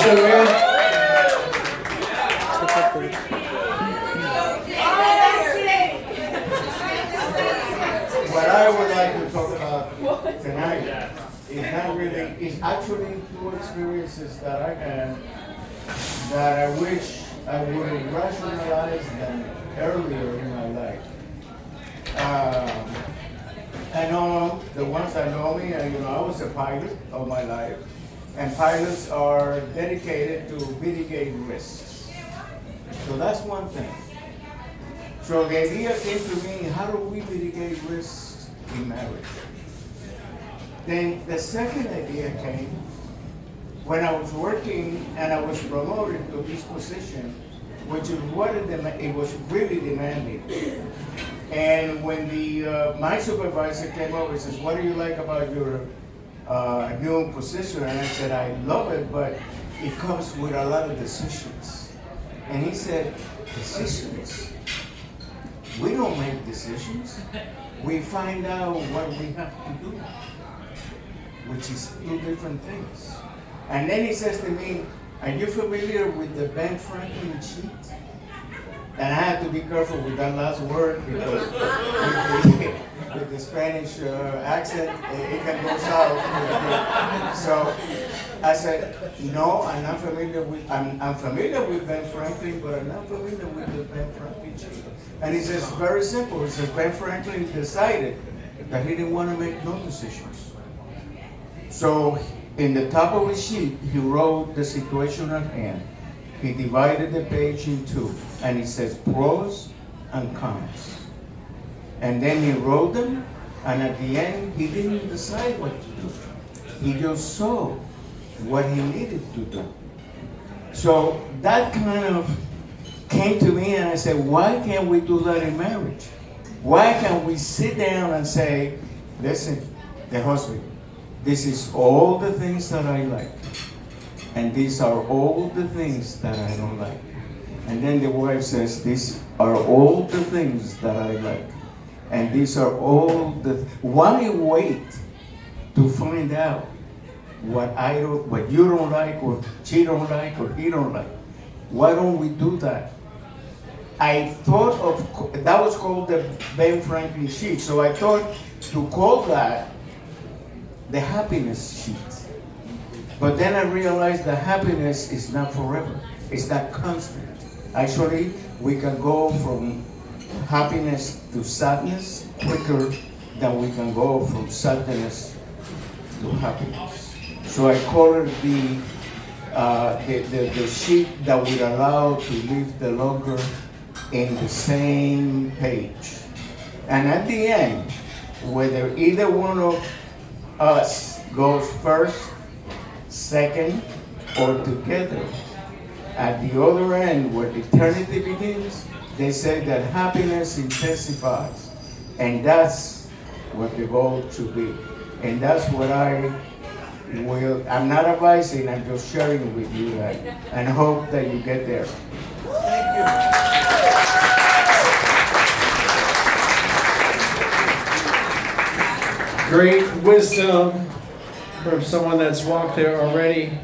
Mucho bien. What I would like to talk about tonight is not really, it's actually two experiences that I had that I wish I would have rationalized them earlier in my life. Um, I know the ones that know me, I was a pilot all my life, and pilots are dedicated to mitigate risks. So that's one thing. So the idea came to me, how do we mitigate risks in marriage? Then the second idea came when I was working and I was promoted to this position, which is it was really demanding. And when my supervisor came over and says, "What do you like about your new position?" And I said, "I love it, but it comes with a lot of decisions." And he said, "Decisions? We don't make decisions. We find out what we have to do," which is two different things. And then he says to me, "Are you familiar with the Ben Franklin sheet?" And I had to be careful with that last word because with the Spanish accent, it can go south. So I said, "No, I'm not familiar with. I'm familiar with Ben Franklin, but I'm not familiar with the Ben Franklin sheet." And he says, "Very simple." He says, "Ben Franklin decided that he didn't want to make no decisions. So in the top of his sheet, he wrote the situation at hand. He divided the page in two, and he says pros and cons. And then he wrote them, and at the end, he didn't decide what to do. He just saw what he needed to do." So that kind of came to me, and I said, why can't we do that in marriage? Why can't we sit down and say, "Listen, the husband, this is all the things that I like, and these are all the things that I don't like." And then the wife says, "These are all the things that I like, and these are all the..." Why wait to find out what you don't like, or she don't like, or he don't like? Why don't we do that? I thought that was called the Ben Franklin sheet. So I thought to call that the happiness sheet. But then I realized that happiness is not forever. It's not constant. Actually, we can go from happiness to sadness quicker than we can go from sadness to happiness. So I call it the sheet that would allow to live the longer in the same page. And at the end, whether either one of us goes first, second, or together, at the other end where eternity begins, they say that happiness intensifies. And that's what the goal should be. And that's what I'm not advising, I'm just sharing with you that, and hope that you get there. Thank you. Great wisdom from someone that's walked there already.